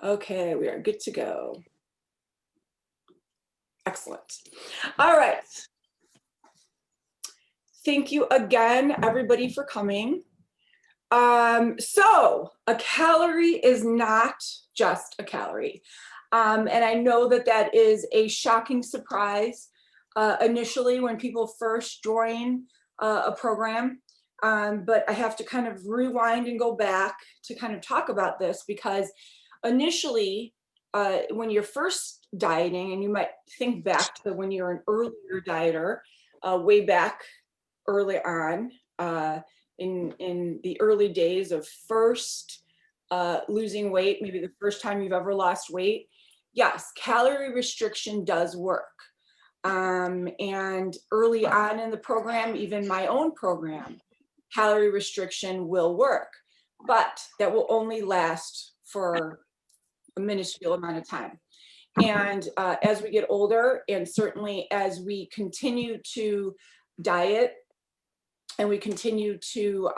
Okay, we are good to go. Excellent. All right. Thank you again, everybody, for coming. So a calorie is not just a calorie. And I know that that is a shocking surprise initially when people first join a program. But I have to kind of rewind and go back to kind of talk about this, because initially, when you're first dieting, and you might think back to when you're an earlier dieter, way back early on, in the early days of first losing weight, maybe the first time you've ever lost weight, yes, calorie restriction does work. And early on in the program, even my own program, calorie restriction will work, but that will only last for a minuscule amount of time. And as we get older, and certainly as we continue to diet and we continue to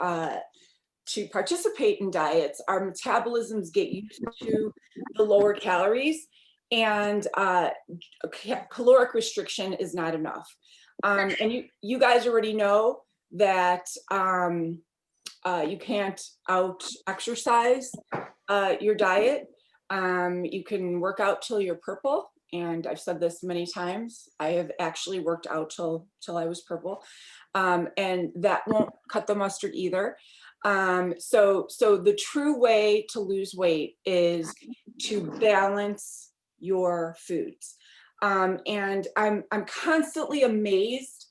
participate in diets, our metabolisms get used to the lower calories, and caloric restriction is not enough. And you guys already know that you can't out exercise your diet. You can work out till you're purple. And I've said this many times, I have actually worked out till I was purple. And that won't cut the mustard either. So the true way to lose weight is to balance your foods. And I'm constantly amazed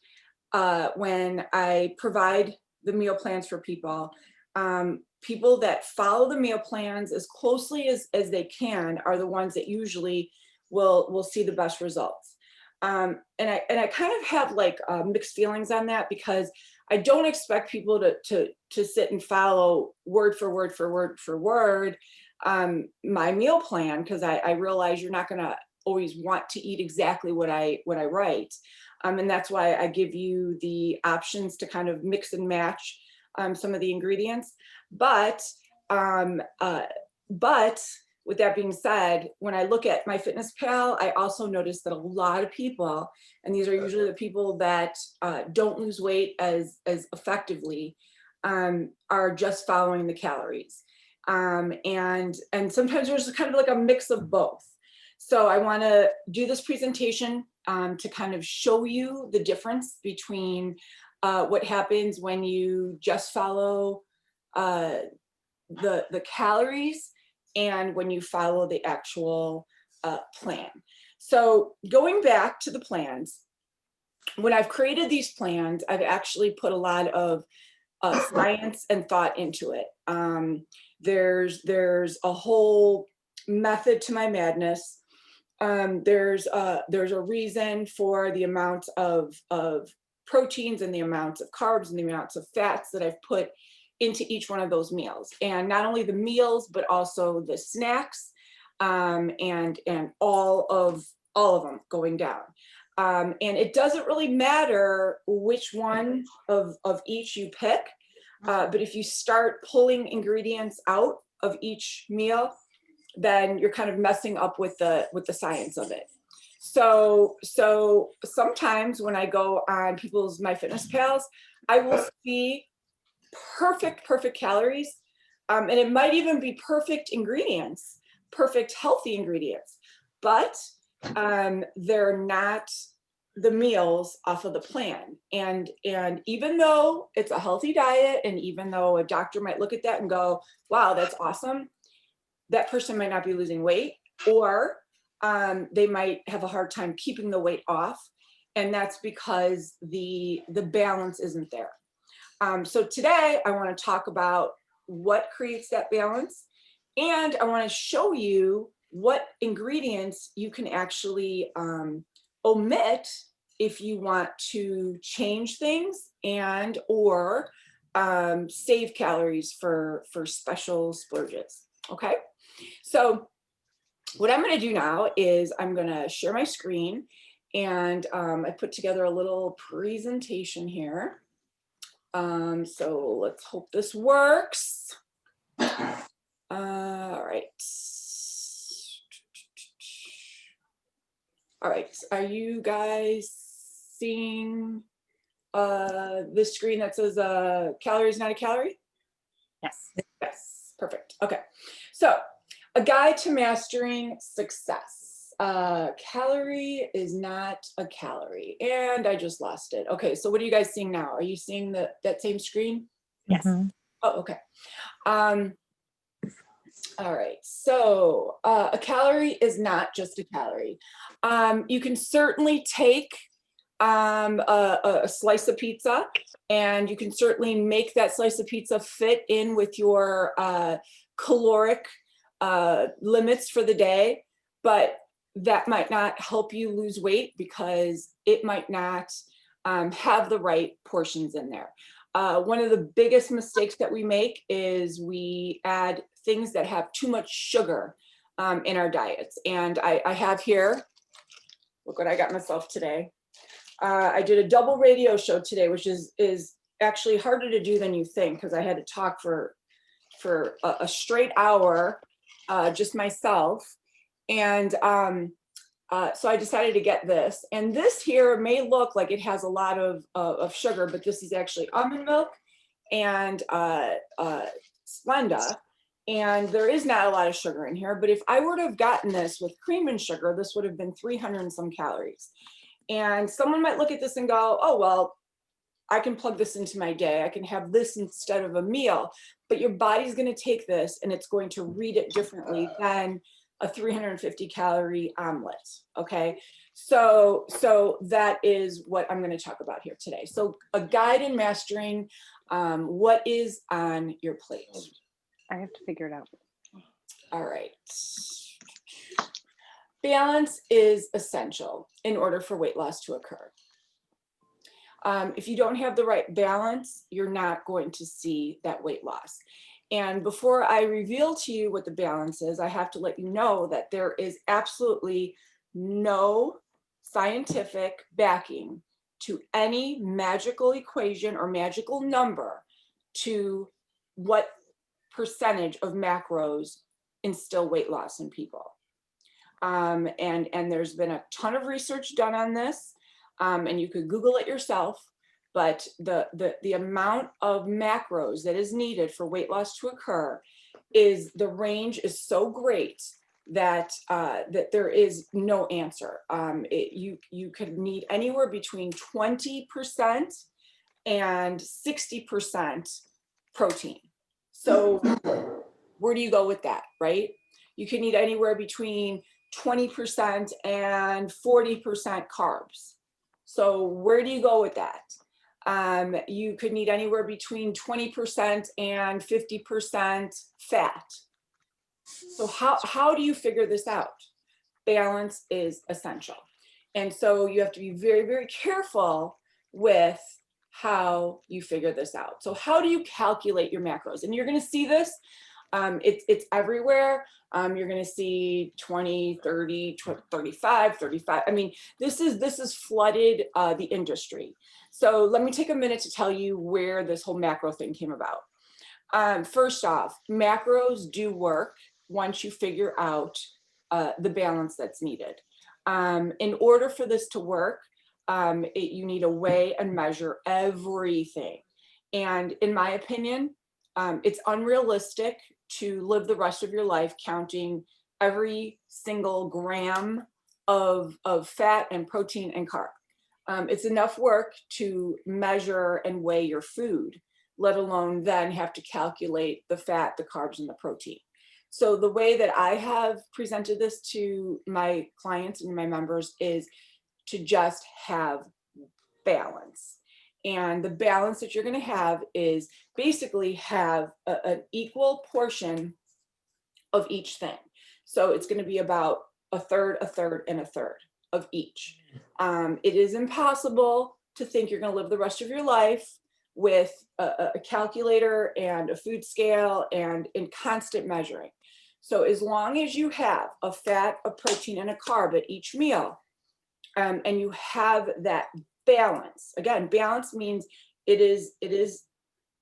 when I provide the meal plans for people. People that follow the meal plans as closely as they can are the ones that usually will see the best results. And I kind of have like mixed feelings on that, because I don't expect people to sit and follow word for word my meal plan, because I realize you're not going to always want to eat exactly what I write. And that's why I give you the options to kind of mix and match some of the ingredients. But with that being said, when I look at MyFitnessPal, I also notice that a lot of people, and these are usually the people that don't lose weight as effectively, are just following the calories. And sometimes there's kind of like a mix of both. So I want to do this presentation to kind of show you the difference between what happens when you just follow the calories and when you follow the actual plan. So going back to the plans, when I've created these plans, I've actually put a lot of science and thought into it. There's a whole method to my madness. There's a reason for the amount of proteins and the amounts of carbs and the amounts of fats that I've put into each one of those meals. And not only the meals, but also the snacks, and all of them going down. And it doesn't really matter which one of each you pick, but if you start pulling ingredients out of each meal, then you're kind of messing up with the science of it. So sometimes when I go on people's MyFitnessPals, I will see perfect calories, and it might even be perfect ingredients, perfect healthy ingredients, but they're not the meals off of the plan. And even though it's a healthy diet, and even though a doctor might look at that and go, wow, that's awesome, that person might not be losing weight, or they might have a hard time keeping the weight off. And that's because the balance isn't there. So today I want to talk about what creates that balance, and I want to show you what ingredients you can actually omit if you want to change things and or save calories for special splurges. Okay, so what I'm going to do now is I'm going to share my screen, and I put together a little presentation here. So let's hope this works. right. All right, are you guys seeing the screen that says calorie is not a calorie? Yes. Yes, perfect. Okay, so a guide to mastering success. Calorie is not a calorie, and I just lost it. Okay, so what are you guys seeing now? Are you seeing that same screen? Yes. Oh, okay. All right, so a calorie is not just a calorie. You can certainly take a slice of pizza, and you can certainly make that slice of pizza fit in with your caloric limits for the day, but that might not help you lose weight because it might not have the right portions in there. One of the biggest mistakes that we make is we add things that have too much sugar in our diets. And I have here, look what I got myself today. I did a double radio show today, which is actually harder to do than you think, because I had to talk for a straight hour, just myself. And so I decided to get this. And this here may look like it has a lot of sugar, but this is actually almond milk and Splenda. And there is not a lot of sugar in here, but if I were to have gotten this with cream and sugar, this would have been 300 and some calories. And someone might look at this and go, oh, well, I can plug this into my day. I can have this instead of a meal, but your body's going to take this and it's going to read it differently than a 350 calorie omelet. Okay. So that is what I'm going to talk about here today. So a guide in mastering what is on your plate. I have to figure it out. All right. Balance is essential in order for weight loss to occur. If you don't have the right balance, you're not going to see that weight loss. And before I reveal to you what the balance is, I have to let you know that there is absolutely no scientific backing to any magical equation or magical number to what percentage of macros instill weight loss in people. And there's been a ton of research done on this, and you could Google it yourself, but the amount of macros that is needed for weight loss to occur the range is so great that that there is no answer. You could need anywhere between 20% and 60% protein. So where do you go with that, right? You could need anywhere between 20% and 40% carbs. So where do you go with that? You could need anywhere between 20% and 50% fat. So how do you figure this out? Balance is essential. And so you have to be very, very careful with how you figure this out. So how do you calculate your macros? And you're going to see this. It's everywhere. You're going to see 20, 30, 35, 35. I mean, this is flooded the industry. So let me take a minute to tell you where this whole macro thing came about. First off, macros do work once you figure out the balance that's needed. In order for this to work, you need to weigh and measure everything. And in my opinion, it's unrealistic to live the rest of your life counting every single gram of fat and protein and carb. It's enough work to measure and weigh your food, let alone then have to calculate the fat, the carbs, and the protein. So the way that I have presented this to my clients and my members is to just have balance. And the balance that you're going to have is basically have an equal portion of each thing. So it's going to be about a third, and a third of each. It is impossible to think you're going to live the rest of your life with a calculator and a food scale and in constant measuring. So as long as you have a fat, a protein, and a carb at each meal, and you have that balance. Again, balance means it is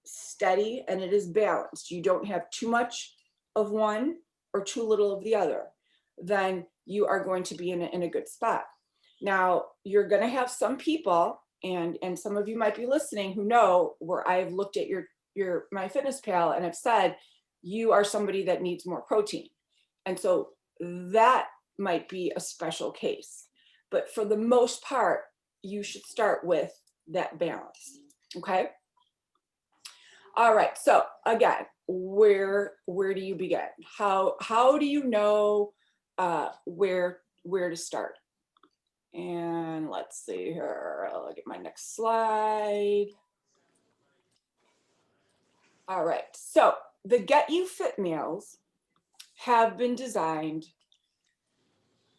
steady and it is balanced. You don't have too much of one or too little of the other, then you are going to be in a good spot. Now, you're going to have some people, and some of you might be listening, who know where I've looked at your MyFitnessPal and have said, you are somebody that needs more protein. And so that might be a special case. But for the most part, you should start with that balance. Okay. All right. So again, where do you begin? How do you know where to start? And let's see here. I'll get my next slide. All right. So the Get You Fit meals have been designed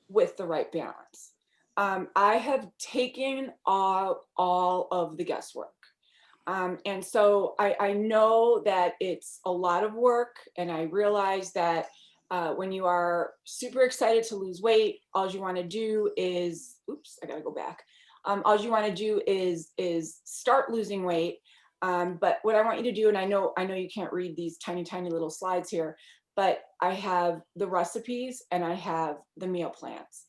with the right balance. I have taken all of the guesswork. And so I know that it's a lot of work, and I realize that when you are super excited to lose weight, all you want to do is, oops, I gotta go back. All you want to do is start losing weight. But what I want you to do, and I know you can't read these tiny little slides here, but I have the recipes and I have the meal plans.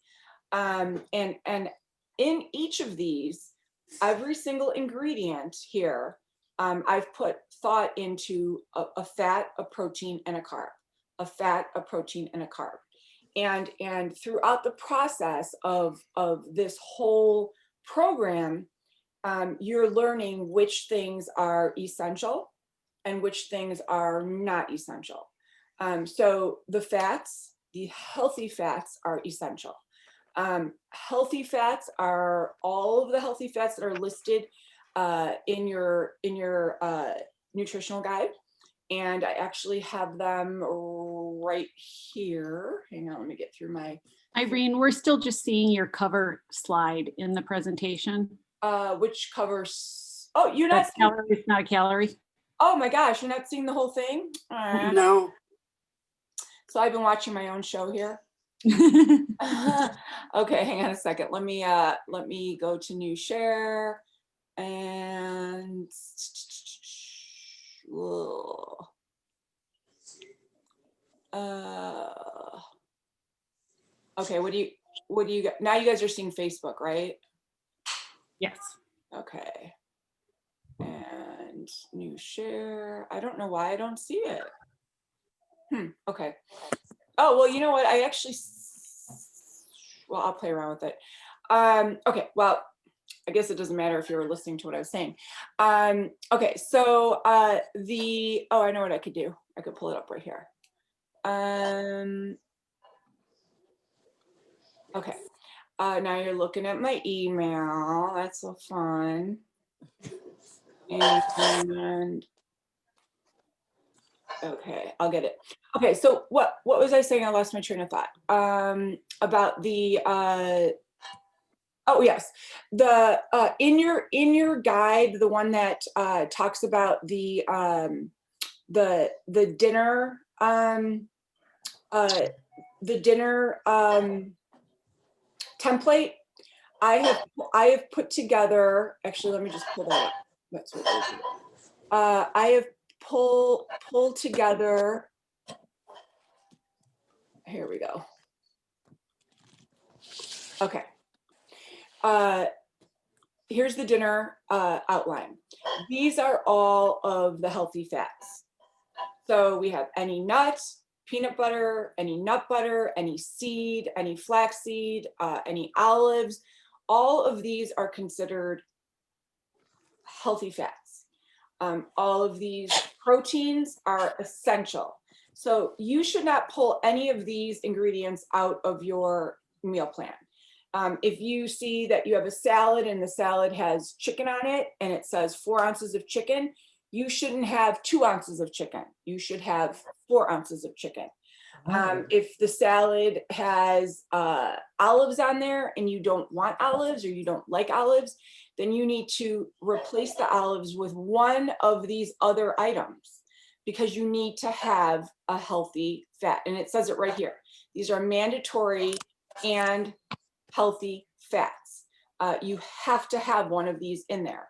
And in each of these, every single ingredient here, I've put thought into a fat, a protein, and a carb, a fat, a protein, and a carb. And throughout the process of this whole program, you're learning which things are essential and which things are not essential. So the fats, the healthy fats, are essential. Healthy fats are all of the healthy fats that are listed in your nutritional guide. And I actually have them right here. Hang on, let me get through my. Irene, we're still just seeing your cover slide in the presentation. Which covers, oh, you're not seeing, calorie, it's not a calorie. Oh my gosh, you're not seeing the whole thing? No. So I've been watching my own show here. Okay, hang on a second. Let me go to new share and okay, what do you got now? You guys are seeing Facebook, right? Yes. Okay. And new share. I don't know why I don't see it. Okay. Oh, well, you know what? I actually, well, I'll play around with it. Okay, well, I guess it doesn't matter if you were listening to what I was saying. Okay, so oh, I know what I could do. I could pull it up right here. Okay, now you're looking at my email. That's so fun. And okay, I'll get it. Okay, so what was I saying? I lost my train of thought. About the oh yes, the in your guide, the one that talks about the dinner template. I have put together. Actually, let me just pull that up. That's what we'll do. I have pulled together. Here we go. Okay. Here's the dinner outline. These are all of the healthy fats. So we have any nut, peanut butter, any nut butter, any seed, any flaxseed, any olives. All of these are considered healthy fats. All of these proteins are essential. So you should not pull any of these ingredients out of your meal plan. If you see that you have a salad and the salad has chicken on it and it says 4 ounces of chicken, you shouldn't have 2 ounces of chicken. You should have 4 ounces of chicken. If the salad has olives on there and you don't want olives or you don't like olives, then you need to replace the olives with one of these other items because you need to have a healthy fat. And it says it right here. These are mandatory and healthy fats. You have to have one of these in there.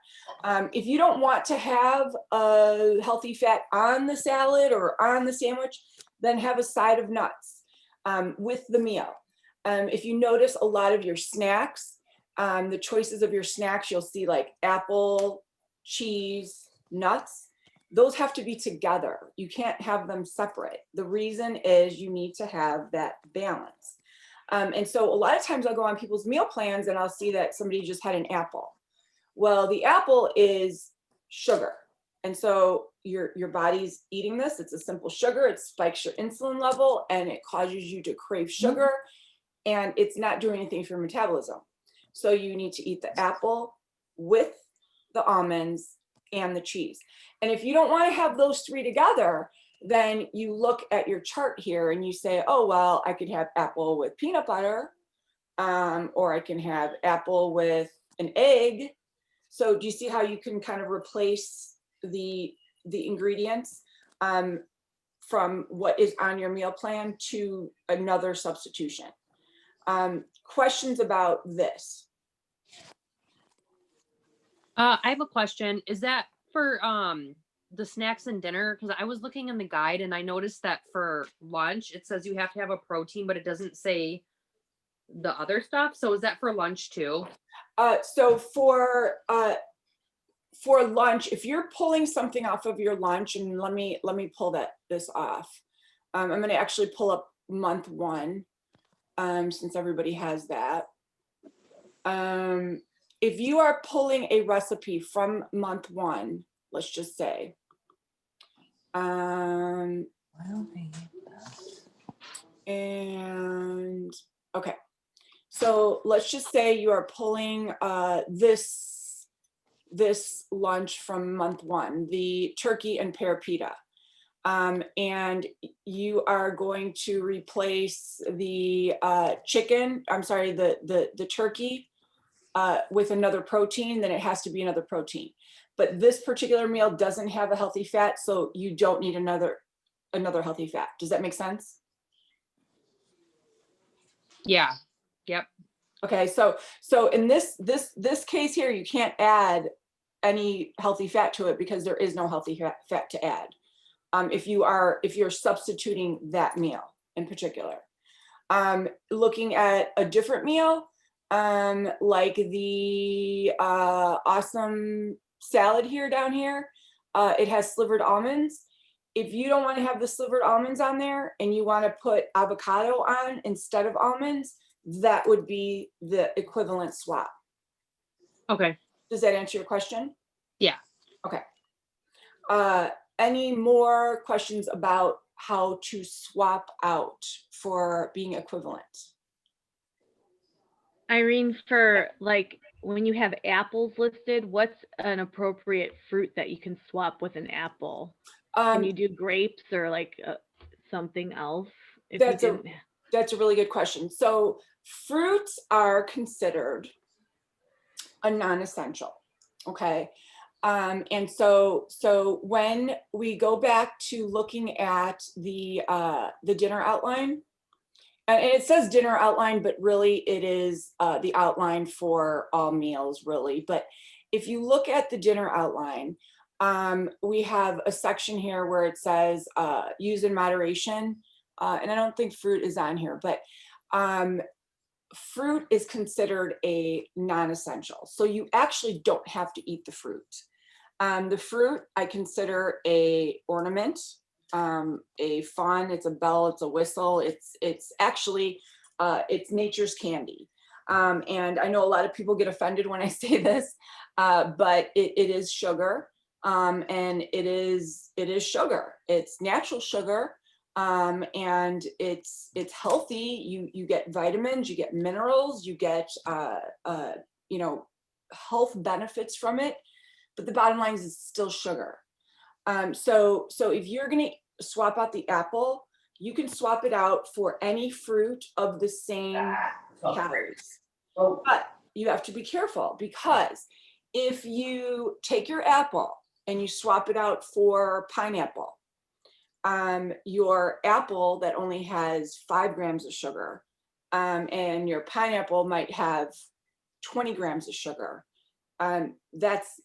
If you don't want to have a healthy fat on the salad or on the sandwich, then have a side of nuts with the meal. If you notice a lot of your snacks, the choices of your snacks, you'll see like apple, cheese, nuts. Those have to be together. You can't have them separate. The reason is you need to have that balance. And so a lot of times I'll go on people's meal plans and I'll see that somebody just had an apple. Well, the apple is sugar. And so your body's eating this. It's a simple sugar. It spikes your insulin level and it causes you to crave sugar, and it's not doing anything for your metabolism. So you need to eat the apple with the almonds and the cheese. And if you don't want to have those three together, then you look at your chart here and you say, oh, well, I could have apple with peanut butter, or I can have apple with an egg. So do you see how you can kind of replace the ingredients from what is on your meal plan to another substitution? Questions about this? I have a question. Is that for the snacks and dinner? Because I was looking in the guide and I noticed that for lunch, it says you have to have a protein, but it doesn't say the other stuff. So is that for lunch too? So for lunch, if you're pulling something off of your lunch, and let me pull this off. I'm going to actually pull up month 1, since everybody has that. If you are pulling a recipe from month 1, let's just say, and okay, so let's just say you are pulling this lunch from month 1, the turkey and pear pita, and you are going to replace the chicken, I'm sorry, the turkey with another protein, then it has to be another protein. But this particular meal doesn't have a healthy fat, so you don't need another healthy fat. Does that make sense? Yeah. Yep. Okay, so in this case here, you can't add any healthy fat to it because there is no healthy fat to add. If you're substituting that meal in particular. Looking at a different meal, like the awesome salad here down here, it has slivered almonds. If you don't want to have the slivered almonds on there and you want to put avocado on instead of almonds, that would be the equivalent swap. Okay. Does that answer your question? Yeah. Okay. Any more questions about how to swap out for being equivalent? Irene, for like when you have apples listed, what's an appropriate fruit that you can swap with an apple? Can you do grapes or like something else? If that's a really good question. So fruits are considered a non-essential, okay? And so when we go back to looking at the dinner outline, and it says dinner outline, but really it is the outline for all meals, really. But if you look at the dinner outline, we have a section here where it says use in moderation. And I don't think fruit is on here, but fruit is considered a non-essential. So you actually don't have to eat the fruit. The fruit I consider a ornament, a fun, it's a bell, it's a whistle, it's actually, it's nature's candy. And I know a lot of people get offended when I say this, but it is sugar, and it is sugar. It's natural sugar, and it's healthy. You get vitamins, you get minerals, you get health benefits from it. But the bottom line is it's still sugar. So if you're going to swap out the apple, you can swap it out for any fruit of the same calories. But you have to be careful, because if you take your apple and you swap it out for pineapple, your apple that only has 5 grams of sugar, and your pineapple might have 20 grams of sugar, that's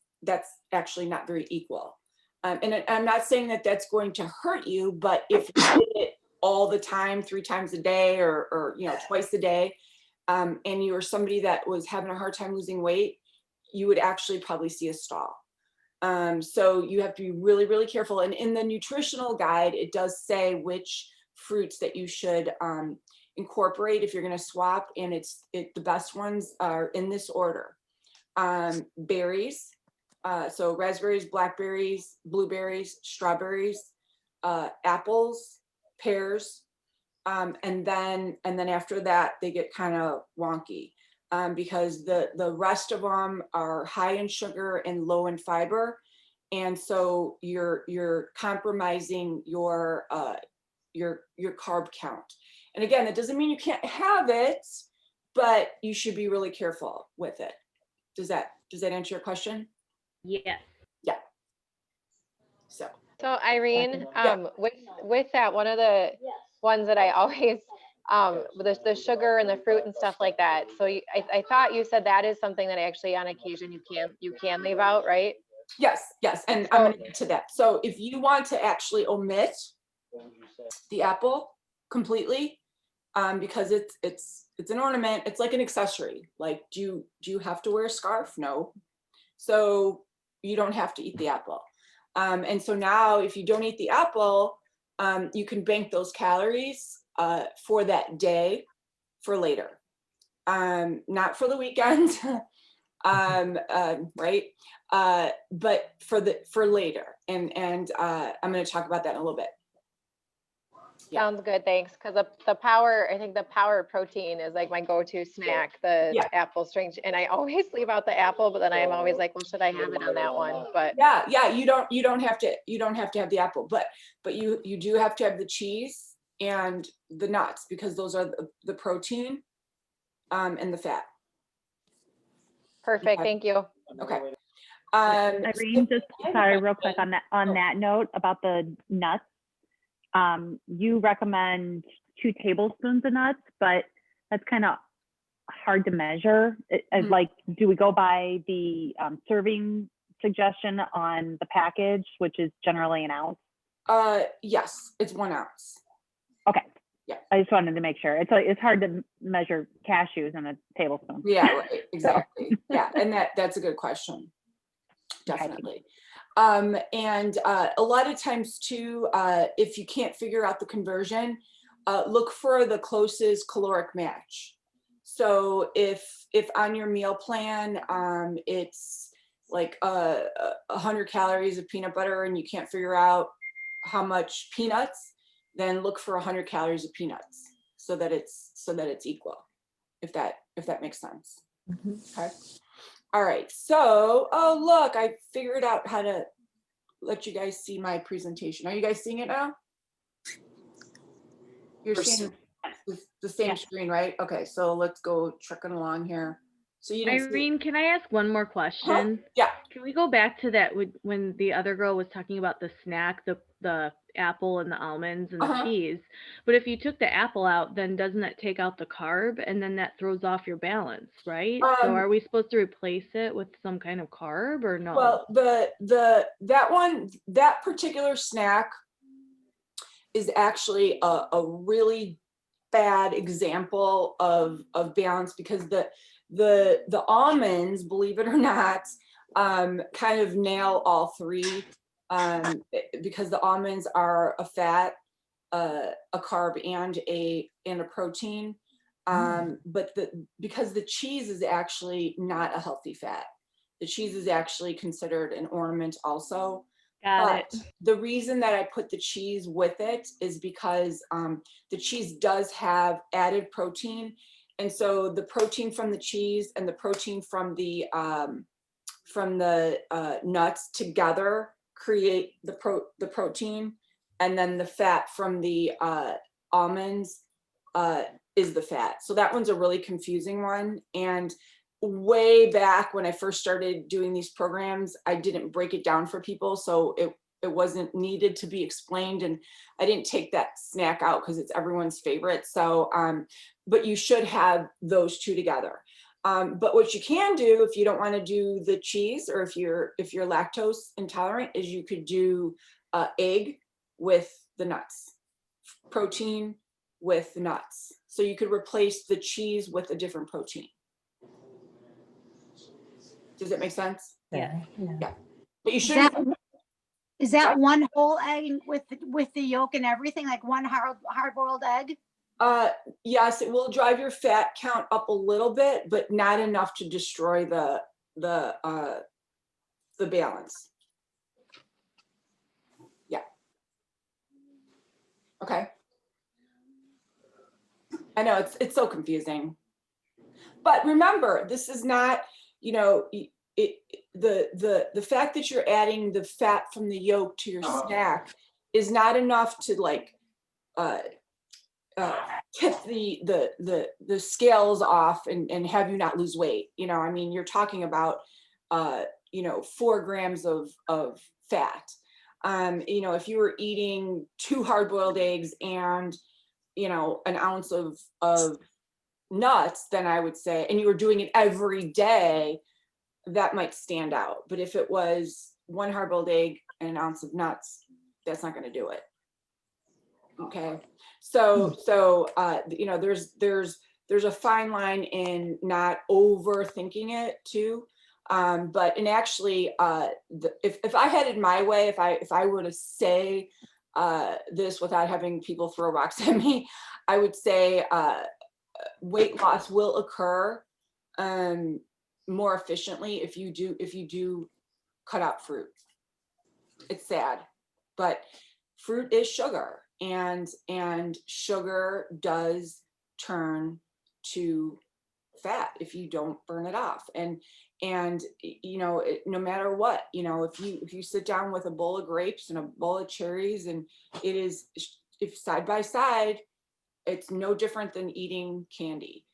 actually not very equal. And I'm not saying that that's going to hurt you, but if you did it all the time, 3 times a day or you know, twice a day, and you were somebody that was having a hard time losing weight, you would actually probably see a stall. So you have to be really, really careful. And in the nutritional guide, it does say which fruits that you should incorporate if you're going to swap. And the best ones are in this order. Berries, so raspberries, blackberries, blueberries, strawberries, apples, pears, and then after that they get kind of wonky. Because the rest of them are high in sugar and low in fiber, and so you're compromising your carb count. And again, that doesn't mean you can't have it, but you should be really careful with it. Does that answer your question? Yes. Yeah. So Irene, Yeah. with that, one of the ones that I always the sugar and the fruit and stuff like that. So I thought you said that is something that actually on occasion you can leave out, right? yes, and I'm going to get to that. So if you want to actually omit the apple completely, because it's an ornament, it's like an accessory. Like, do you have to wear a scarf? No. So you don't have to eat the apple. And so now if you don't eat the apple, you can bank those calories for that day for later, not for the weekend, right? But for later. And I'm going to talk about that in a little bit. Yeah. Sounds good, thanks. Because I think the power protein is like my go-to snack, the apple string. And I always leave out the apple, but then I'm always like, well, should I have it on that one? But yeah, you don't have to have the apple, but you do have to have the cheese and the nuts, because those are the protein and the fat. perfect, thank you. Okay. Irene, just sorry, real quick on that note about the nuts. You recommend 2 tablespoons of nuts, but that's kind of hard to measure. Like, do we go by the serving suggestion on the package, which is generally an ounce? Yes, it's 1 ounce. Okay. Yeah. I just wanted to make sure. It's hard to measure cashews in a tablespoon. Yeah, right, exactly. Yeah, and that's a good question. Definitely. And a lot of times too, if you can't figure out the conversion, look for the closest caloric match. So if on your meal plan, it's like 100 calories of peanut butter and you can't figure out how much peanuts, then look for 100 calories of peanuts so that it's equal, if that makes sense. Okay. All right, so, oh, look, I figured out how to let you guys see my presentation. Are you guys seeing it now? You're seeing the same screen, right? Okay, so let's go trucking along here. So you didn't Irene, can I ask one more question? Yeah. Can we go back to that when the other girl was talking about the snack, the apple and the almonds and the cheese? But if you took the apple out, then doesn't that take out the carb, and then that throws off your balance, right? So are we supposed to replace it with some kind of carb or no? Well, that particular snack is actually a really bad example of balance, because the almonds, believe it or not, kind of nail all 3, because the almonds are a fat, a carb, and a protein. But because the cheese is actually not a healthy fat. The cheese is actually considered an ornament also. Got it. The reason that I put the cheese with it is because the cheese does have added protein. And so the protein from the cheese and the protein from the nuts together create the protein, and then the fat from the almonds is the fat. So that one's a really confusing one. And way back when I first started doing these programs, I didn't break it down for people, so it wasn't needed to be explained, and I didn't take that snack out because it's everyone's favorite. So but you should have those 2 together. But what you can do if you don't want to do the cheese, or if you're lactose intolerant, is you could do egg with the nuts. protein with nuts. So you could replace the cheese with a different protein. Does that make sense? Yeah. Yeah. But you shouldn't. Is that one whole egg with the yolk and everything, like one hard-boiled egg? Yes, it will drive your fat count up a little bit, but not enough to destroy the balance. Yeah. Okay. I know it's so confusing. But remember, this is not, you know, the fact that you're adding the fat from the yolk to your snack is not enough to like tip the scales off and have you not lose weight. You know, I mean, you're talking about 4 grams of fat. You know, if you were eating 2 hard-boiled eggs and an ounce of nuts, then I would say, and you were doing it every day, that might stand out. But if it was 1 hard-boiled egg and an ounce of nuts, that's not going to do it. Okay. So there's a fine line in not overthinking it too. But actually, if I had it my way, if I were to say this without having people throw rocks at me, I would say weight loss will occur more efficiently if you do cut out fruit. It's sad, but fruit is sugar, and sugar does turn to fat if you don't burn it off. And no matter what, if you sit down with a bowl of grapes and a bowl of cherries, and if side by side, it's no different than eating candy.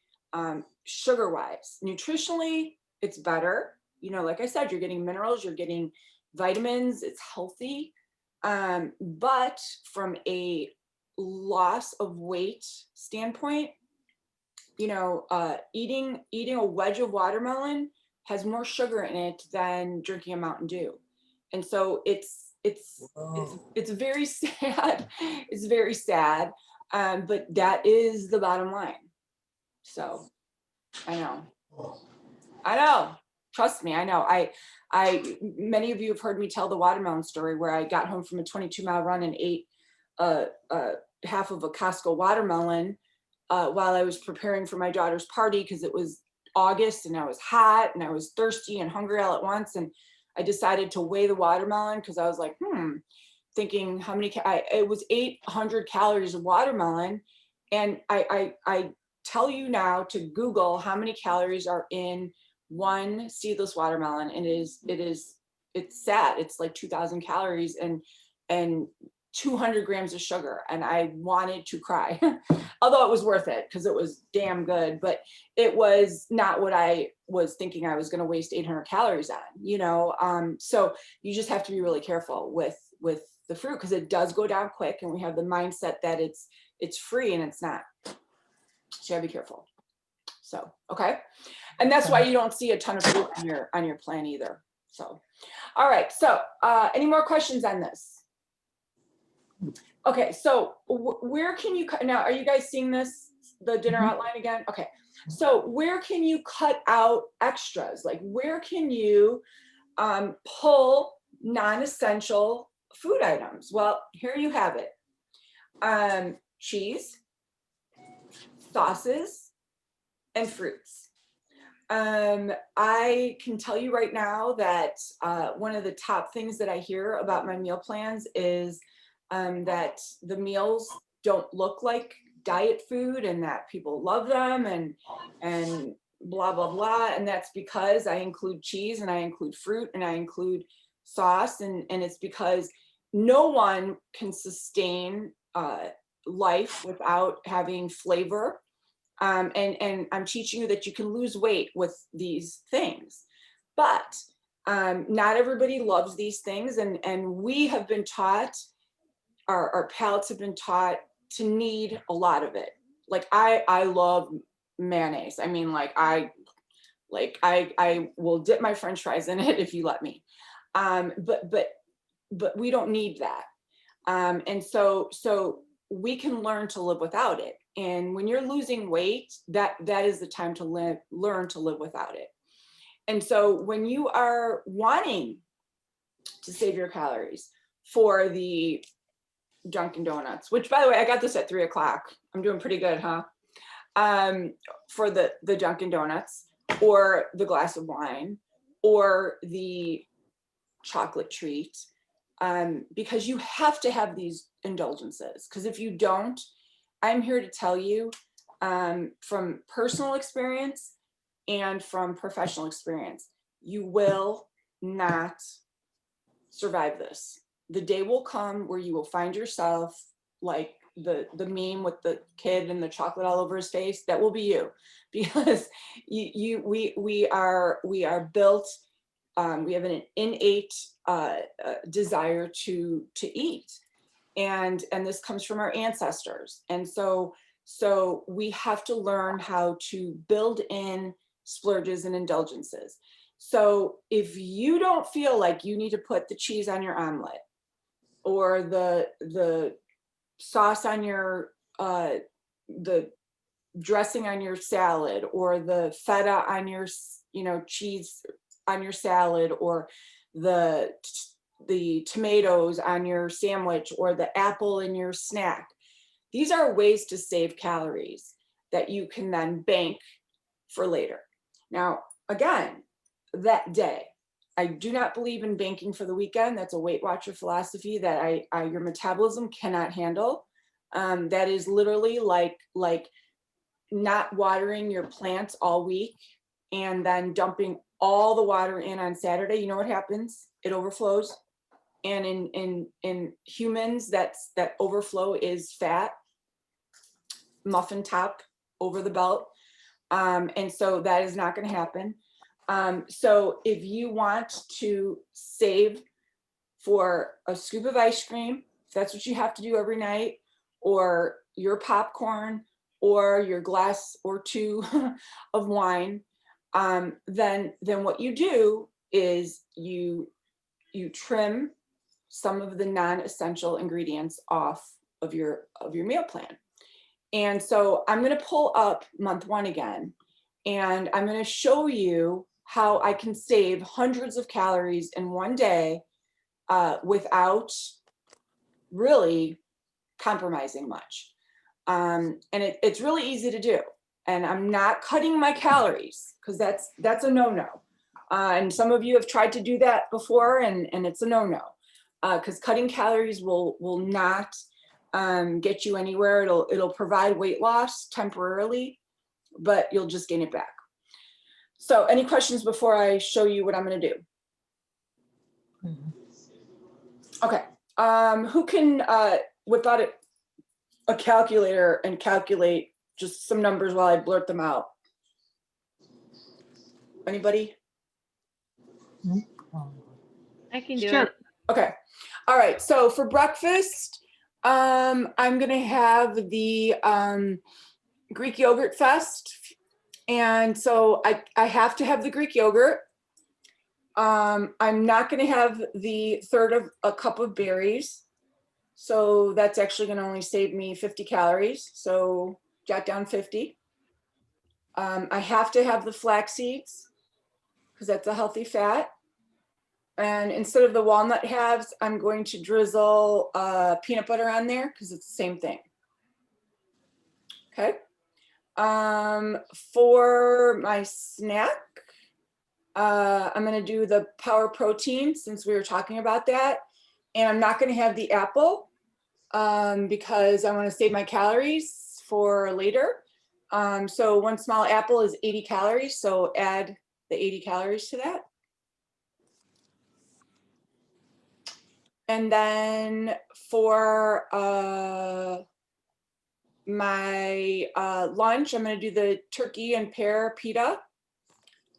Sugar wise, nutritionally, it's better. Like I said, you're getting minerals, you're getting vitamins, it's healthy. But from a loss of weight standpoint, eating a wedge of watermelon has more sugar in it than drinking a Mountain Dew. And so it's very sad. It's very sad. But that is the bottom line. So I know, trust me, I know. Many of you have heard me tell the watermelon story where I got home from a 22-mile run and ate half of a Costco watermelon while I was preparing for my daughter's party, because it was August and I was hot and I was thirsty and hungry all at once. And I decided to weigh the watermelon because I was like, thinking how many, it was 800 calories of watermelon. And I tell you now to Google how many calories are in one seedless watermelon. And it's sad. It's like 2,000 calories and 200 grams of sugar. And I wanted to cry, although it was worth it because it was damn good, but it was not what I was thinking I was going to waste 800 calories on, so you just have to be really careful with the fruit, because it does go down quick, and we have the mindset that it's free, and it's not. So you gotta be careful. So, okay. And that's why you don't see a ton of fruit on your plan either. So, all right. So, any more questions on this? Okay. So where can you cut now? Are you guys seeing this, the dinner outline again? Okay. So where can you cut out extras? Like, where can you pull non-essential food items? Well, here you have it. Cheese, sauces, and fruits. I can tell you right now that one of the top things that I hear about my meal plans is that the meals don't look like diet food, and that people love them, and blah, blah, blah. And that's because I include cheese, and I include fruit, and I include sauce. And it's because no one can sustain life without having flavor. And I'm teaching you that you can lose weight with these things, but not everybody loves these things. And we have been taught, our palates have been taught to need a lot of it. Like I love mayonnaise. I mean, I will dip my French fries in it if you let me. But we don't need that. And so we can learn to live without it. And when you're losing weight, that is the time to learn to live without it. And so when you are wanting to save your calories for the Dunkin' Donuts, which by the way, I got this at 3 o'clock. I'm doing pretty good, huh? For the Dunkin' Donuts, or the glass of wine, or the chocolate treat, because you have to have these indulgences. Because if you don't, I'm here to tell you from personal experience and from professional experience, you will not survive this. The day will come where you will find yourself like the meme with the kid and the chocolate all over his face. That will be you, because we are built. We have an innate desire to eat, and this comes from our ancestors. And so we have to learn how to build in splurges and indulgences. So if you don't feel like you need to put the cheese on your omelet, or the sauce on your the dressing on your salad, or the feta on your cheese on your salad, or the tomatoes on your sandwich, or the apple in your snack, these are ways to save calories that you can then bank for later. Now, again, that day, I do not believe in banking for the weekend. That's a Weight Watcher philosophy that your metabolism cannot handle. That is literally like not watering your plants all week and then dumping all the water in on Saturday. You know what happens? It overflows. And in humans, that overflow is fat, muffin top over the belt. And so that is not going to happen. So if you want to save for a scoop of ice cream, if that's what you have to do every night, or your popcorn, or your glass or two of wine, then what you do is you trim some of the non-essential ingredients off of your meal plan. And so I'm going to pull up month 1 again, and I'm going to show you how I can save hundreds of calories in one day without really compromising much. And it's really easy to do. And I'm not cutting my calories, because that's a no-no. And some of you have tried to do that before, and it's a no-no, because cutting calories will not get you anywhere. It'll provide weight loss temporarily, but you'll just gain it back. So any questions before I show you what I'm going to do? Okay. Who can whip out a calculator and calculate just some numbers while I blurt them out? Anybody? I can do Sure. it. Okay. All right. So for breakfast, I'm going to have the Greek yogurt fest. And so I have to have the Greek yogurt. I'm not going to have the third of a cup of berries. So that's actually going to only save me 50 calories. So jot down 50. I have to have the flax seeds, because that's a healthy fat. And instead of the walnut halves, I'm going to drizzle peanut butter on there, because it's the same thing. Okay. For my snack, I'm going to do the Power Protein, since we were talking about that. And I'm not going to have the apple because I want to save my calories for later. So 1 small apple is 80 calories. So add the 80 calories to that. And then for my lunch, I'm going to do the turkey and pear pita.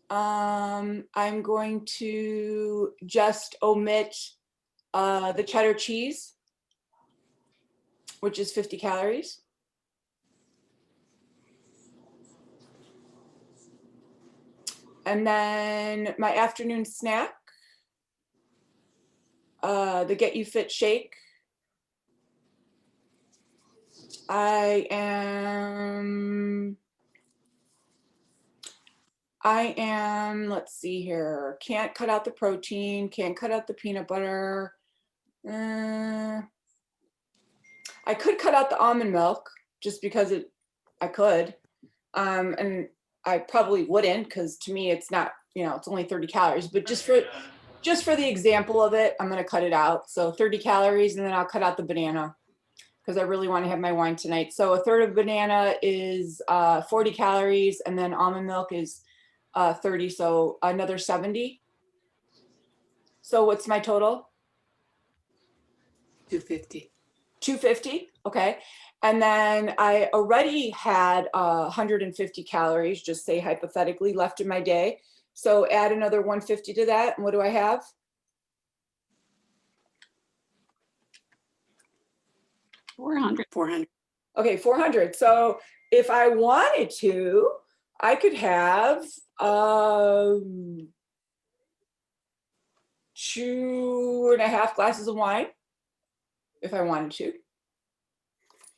I'm going to just omit the cheddar cheese, which is 50 calories. And then my afternoon snack, the Get You Fit shake. I am, let's see here, can't cut out the protein, can't cut out the peanut butter. I could cut out the almond milk just because I could. And I probably wouldn't, because to me it's not, it's only 30 calories, but just for the example of it, I'm going to cut it out. So 30 calories, and then I'll cut out the banana because I really want to have my wine tonight. So a third of banana is 40 calories, and then almond milk is 30, so another 70. So what's my total? 250. 250, okay. And then I already had 150 calories, just say hypothetically, left in my day. So add another 150 to that, and what do I have? 400. 400. Okay, 400. So if I wanted to, I could have 2.5 glasses of wine if I wanted to,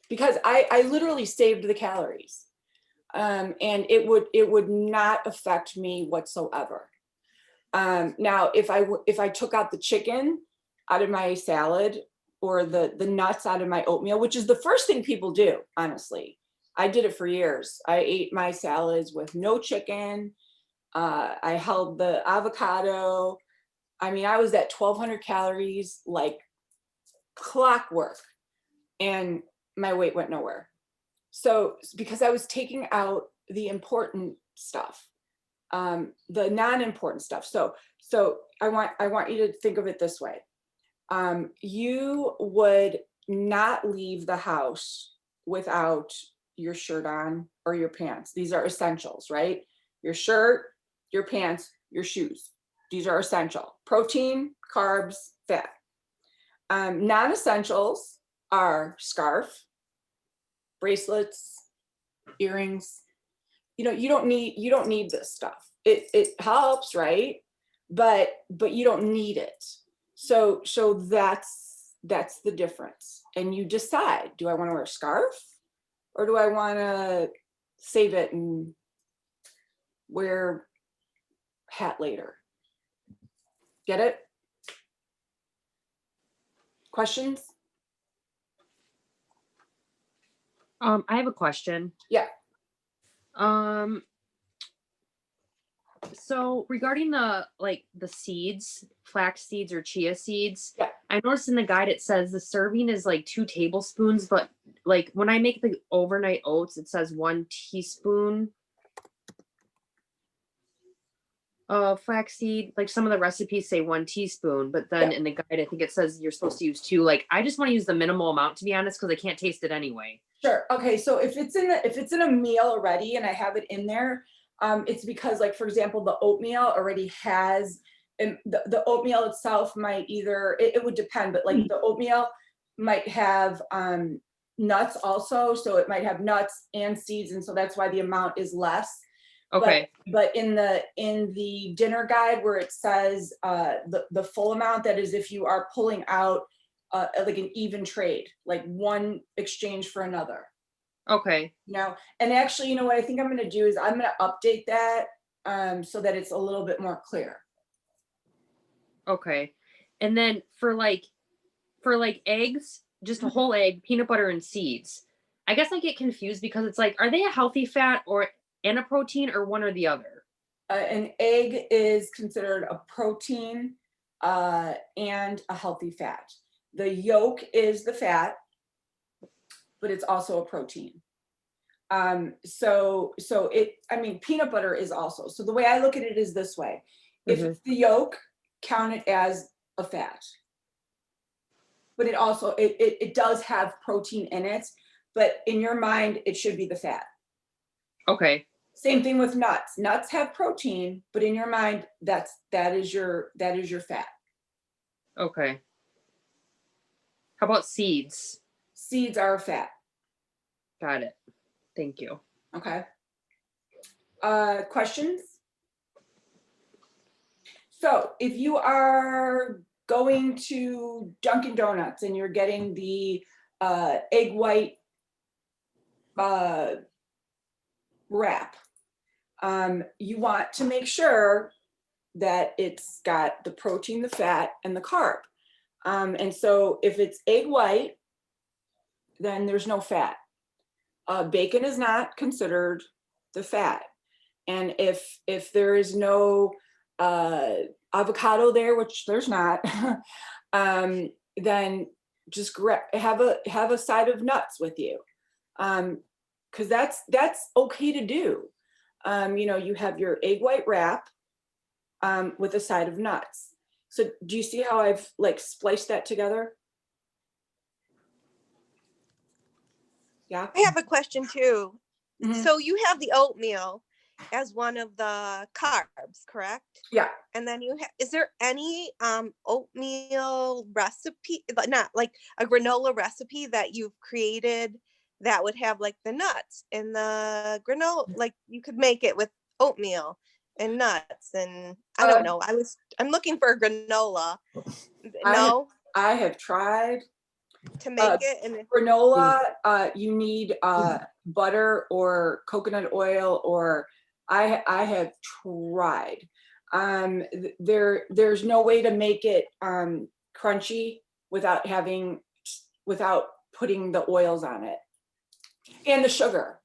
because I literally saved the calories, and it would not affect me whatsoever. Now, if I took out the chicken out of my salad, or the nuts out of my oatmeal, which is the first thing people do, honestly. I did it for years. I ate my salads with no chicken. I held the avocado. I mean, I was at 1,200 calories like clockwork, and my weight went nowhere. So because I was taking out the important stuff, the non-important stuff. So I want you to think of it this way. You would not leave the house without your shirt on or your pants. These are essentials, right? Your shirt, your pants, your shoes. These are essential. Protein, carbs, fat. Non-essentials are scarf, bracelets, earrings. You don't need this stuff. It helps, right? But you don't need it. So that's the difference. And you decide, do I want to wear a scarf, or do I want to save it and wear hat later? Get it? Questions? I have a question. Yeah. So regarding the seeds, flax seeds or chia seeds, Yeah. I noticed in the guide it says the serving is like 2 tablespoons, but like when I make the overnight oats, it says 1 teaspoon of flaxseed. Like some of the recipes say 1 teaspoon, but then in the guide I think it says you're supposed to use 2. Like I just want to use the minimal amount, to be honest, because I can't taste it anyway. Sure. Okay. So if it's in a meal already and I have it in there, it's because, like, for example, the oatmeal already has, and the oatmeal itself might either, it would depend, but like the oatmeal might have nuts also. So it might have nuts and seeds. And so that's why the amount is less. Okay. But in the dinner guide where it says the full amount, that is if you are pulling out like an even trade, like one exchange for another. Okay. And actually, you know what I think I'm going to do is I'm going to update that so that it's a little bit more clear. Okay. And then for eggs, just a whole egg, peanut butter and seeds. I guess I get confused because it's like, are they a healthy fat and a protein, or one or the other? An egg is considered a protein and a healthy fat. The yolk is the fat, but it's also a protein. So peanut butter is also. So the way I look at it is this way. If it's the yolk, count it as a fat. But it also, it does have protein in it, but in your mind, it should be the fat. Okay. Same thing with nuts. Nuts have protein, but in your mind, that is your fat. Okay. How about seeds? Seeds are a fat. Got it. Thank you. Okay. Questions? So if you are going to Dunkin' Donuts and you're getting the egg white wrap, you want to make sure that it's got the protein, the fat, and the carb. And so if it's egg white, then there's no fat. Bacon is not considered the fat. And if there is no avocado there, which there's not, then just have a side of nuts with you, because that's okay to do. You know, you have your egg white wrap with a side of nuts. So do you see how I've like spliced that together? Yeah. I have a question too. Mhm. So you have the oatmeal as one of the carbs, correct? Yeah. And then is there any oatmeal recipe, but not like a granola recipe that you've created that would have like the nuts and the granola, like you could make it with oatmeal and nuts and I don't know. I'm looking for a granola. No, I have tried to make it and granola. You need butter or coconut oil, or I have tried. There's no way to make it crunchy without putting the oils on it and the sugar.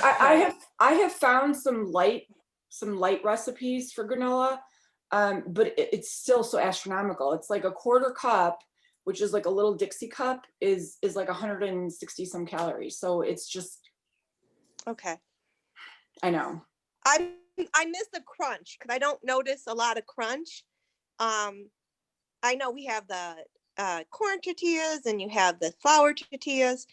I have found some light recipes for granola, but it's still so astronomical. It's like a quarter cup, which is like a little Dixie cup, is like 160 some calories. So it's just, okay. I know. I miss the crunch because I don't notice a lot of crunch. I know we have the corn tortillas and you have the flour tortillas,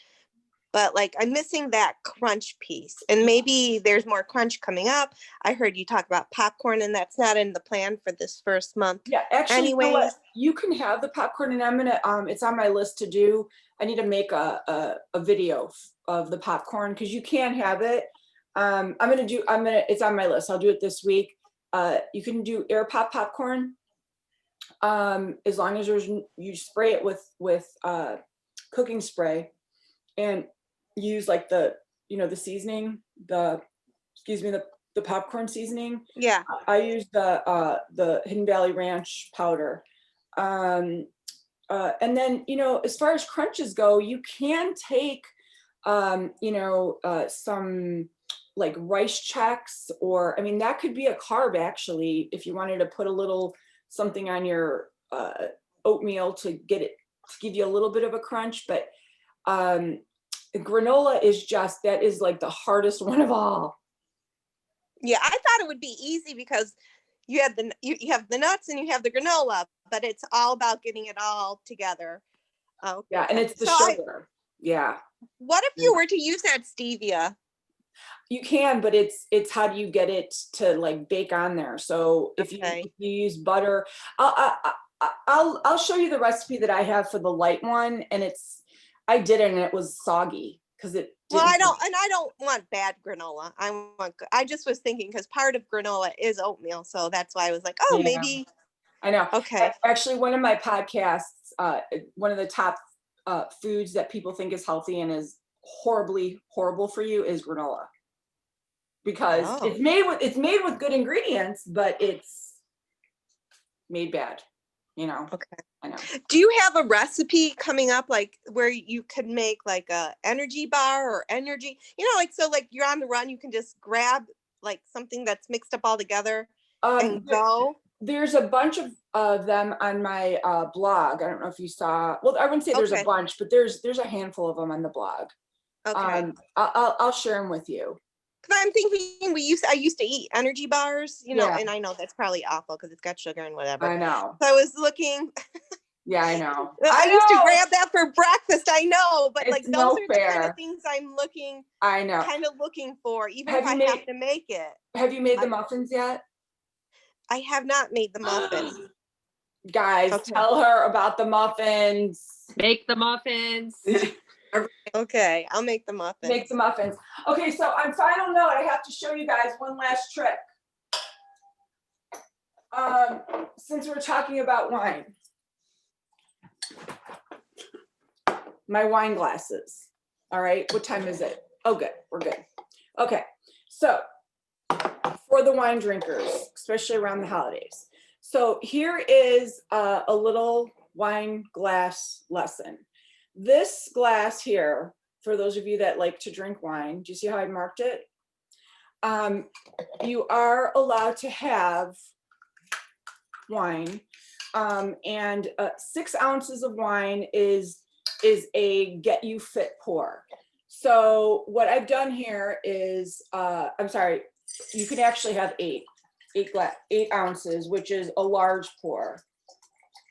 but like I'm missing that crunch piece. And maybe there's more crunch coming up. I heard you talk about popcorn, and that's not in the plan for this first month. Yeah, actually, you know what? Anyways. You can have the popcorn, and I'm gonna it's on my list to do. I need to make a video of the popcorn because you can have it. It's on my list. I'll do it this week. You can do air popcorn, as long as you spray it with cooking spray, and use like the seasoning, the popcorn seasoning. Yeah. I use the Hidden Valley Ranch powder. And then, as far as crunches go, you can take, some like rice checks, or, I mean, that could be a carb actually, if you wanted to put a little something on your oatmeal to give you a little bit of a crunch. But granola is like the hardest one of all. Yeah, I thought it would be easy because you have you have the nuts and you have the granola, but it's all about getting it all together. Oh, yeah, and it's the sugar. Yeah. What if you were to use that stevia? You can, but it's how do you get it to like bake on there? So if you use butter, I'll show you the recipe that I have for the light one, and I did it and it was soggy because it. Well, I don't want bad granola. I just was thinking because part of granola is oatmeal, so that's why I was like, oh, yeah. maybe. I know. Okay. Actually, one of my podcasts, one of the top foods that people think is healthy and is horribly horrible for you is granola, because it's made with good ingredients, but it's made bad. Okay. I know. Do you have a recipe coming up, like where you could make like a energy bar or energy, like, so like you're on the run, you can just grab like something that's mixed up all together and go? There's a bunch of them on my blog. I don't know if you saw, well, I wouldn't say there's a bunch, but there's a handful of them on the blog. Okay. I'll share them with you. Because I'm thinking I used to eat energy bars, and I know that's probably awful because it's got sugar and whatever. I know. So I was looking. Yeah, I know. I used to grab that for breakfast. I know, but like those are the kind of things I'm looking. I know. Kind of looking for, even if I have to make it. Have you made the muffins yet? I have not made the muffins. Guys, tell her about the muffins. Make the muffins. Okay, I'll make the muffins. Make the muffins. Okay, so on final note, I have to show you guys one last trick. Since we're talking about wine. My wine glasses. All right, what time is it? Oh, good, we're good. Okay, so for the wine drinkers, especially around the holidays. So here is a little wine glass lesson. This glass here, for those of you that like to drink wine, do you see how I marked it? You are allowed to have wine, and 6 ounces of wine is a get you fit pour. So what I've done here is, I'm sorry, you can actually have 8 ounces, which is a large pour.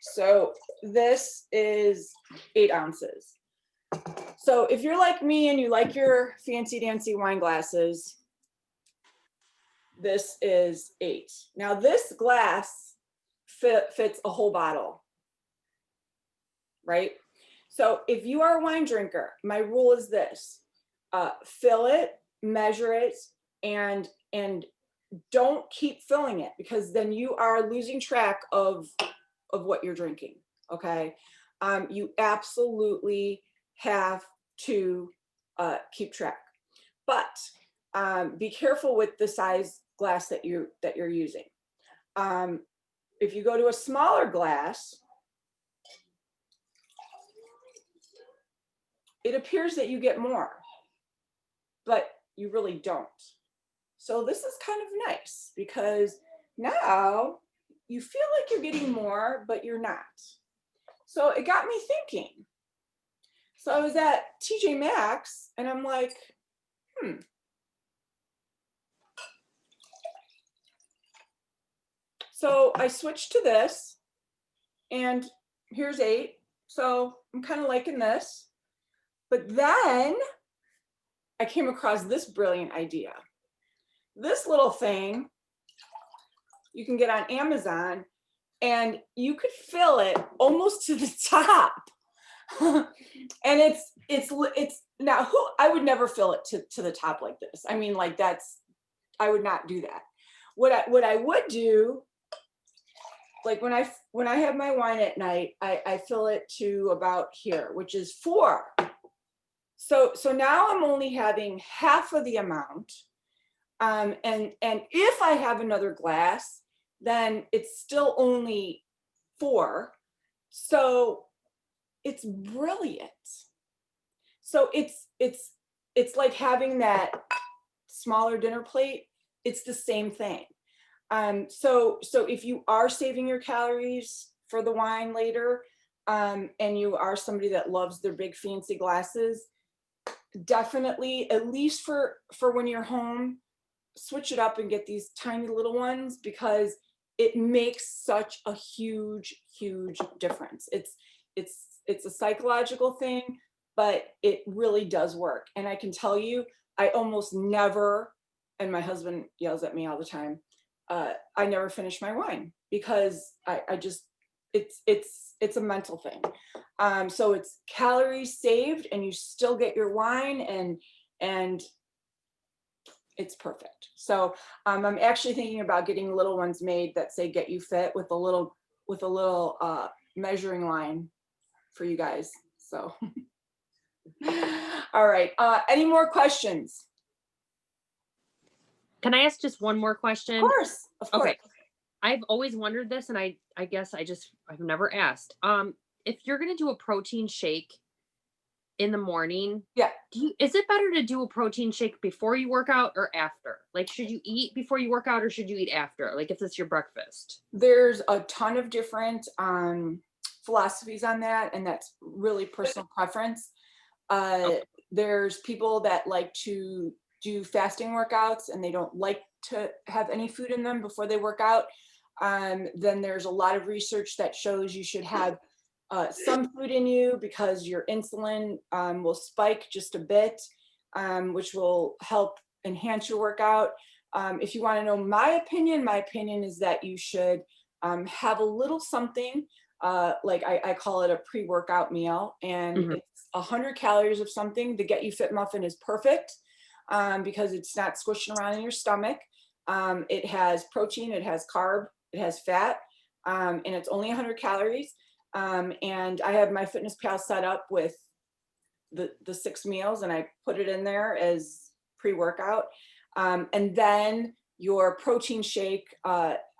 So this is 8 ounces. So if you're like me and you like your fancy dancy wine glasses, this is 8. Now this glass fits a whole bottle, right? So if you are a wine drinker, my rule is this: fill it, measure it, and don't keep filling it, because then you are losing track of what you're drinking. Okay, you absolutely have to keep track, but be careful with the size glass that you're using. If you go to a smaller glass, it appears that you get more, but you really don't. So this is kind of nice, because now you feel like you're getting more, but you're not. So it got me thinking. So I was at TJ Maxx and I'm like, So I switched to this, and here's 8. So I'm kind of liking this. But then I came across this brilliant idea. This little thing you can get on Amazon, and you could fill it almost to the top. And it's now, who, I would never fill it to the top like this. I mean, like, I would not do that. What I would do, like when I have my wine at night, I fill it to about here, which is 4. So now I'm only having half of the amount. And if I have another glass, then it's still only 4. So it's brilliant. So it's like having that smaller dinner plate. It's the same thing. So if you are saving your calories for the wine later, and you are somebody that loves their big fancy glasses, definitely, at least for when you're home, switch it up and get these tiny little ones, because it makes such a huge difference. It's a psychological thing, but it really does work. And I can tell you, I almost never, and my husband yells at me all the time, I never finish my wine, because I just, it's a mental thing. So it's calories saved, and you still get your wine, and it's perfect. So I'm actually thinking about getting little ones made that say "Get You Fit" with a little measuring line for you guys. So, all right. Any more questions? Can I ask just one more question? Of course. Okay. I've always wondered this, and I guess I've never asked. If you're gonna do a protein shake in the morning, yeah, is it better to do a protein shake before you work out or after? Like, should you eat before you work out, or should you eat after? Like, if it's your breakfast? There's a ton of different philosophies on that, and that's really personal preference. Okay. There's people that like to do fasting workouts, and they don't like to have any food in them before they work out. Then there's a lot of research that shows you should have some food in you, because your insulin will spike just a bit, which will help enhance your workout. If you want to know my opinion is that you should have a little something, like I call it a pre-workout meal, and it's 100 calories of something. The Get You Fit muffin is perfect, because it's not squishing around in your stomach. It has protein, it has carb, it has fat, and it's only 100 calories. And I have my Fitness Pal set up with the 6 meals and I put it in there as pre-workout. And then your protein shake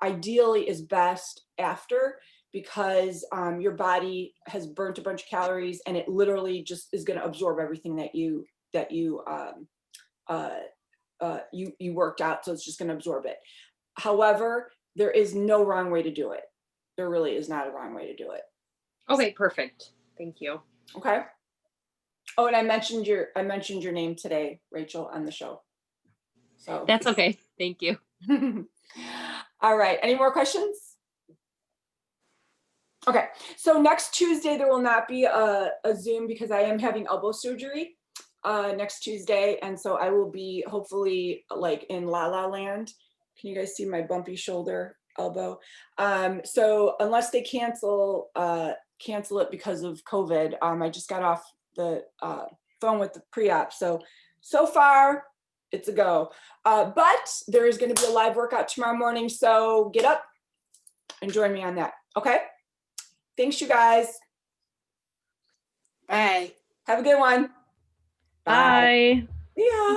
ideally is best after, because your body has burnt a bunch of calories and it literally just is going to absorb everything that you worked out. So it's just going to absorb it. However, there is no wrong way to do it. There really is not a wrong way to do it. Okay, perfect. Thank you. Okay. Oh, and I mentioned your name today, Rachel, on the show. So That's okay. Thank you. all right. Any more questions? Okay. So next Tuesday, there will not be a Zoom because I am having elbow surgery next Tuesday. And so I will be hopefully like in La La Land. Can you guys see my bumpy shoulder elbow? So unless they cancel it because of COVID, I just got off the phone with the pre-op. So far it's a go. But there is going to be a live workout tomorrow morning. So get up and join me on that. Okay. Thanks, you guys. Bye. Have a good one. Bye. See ya.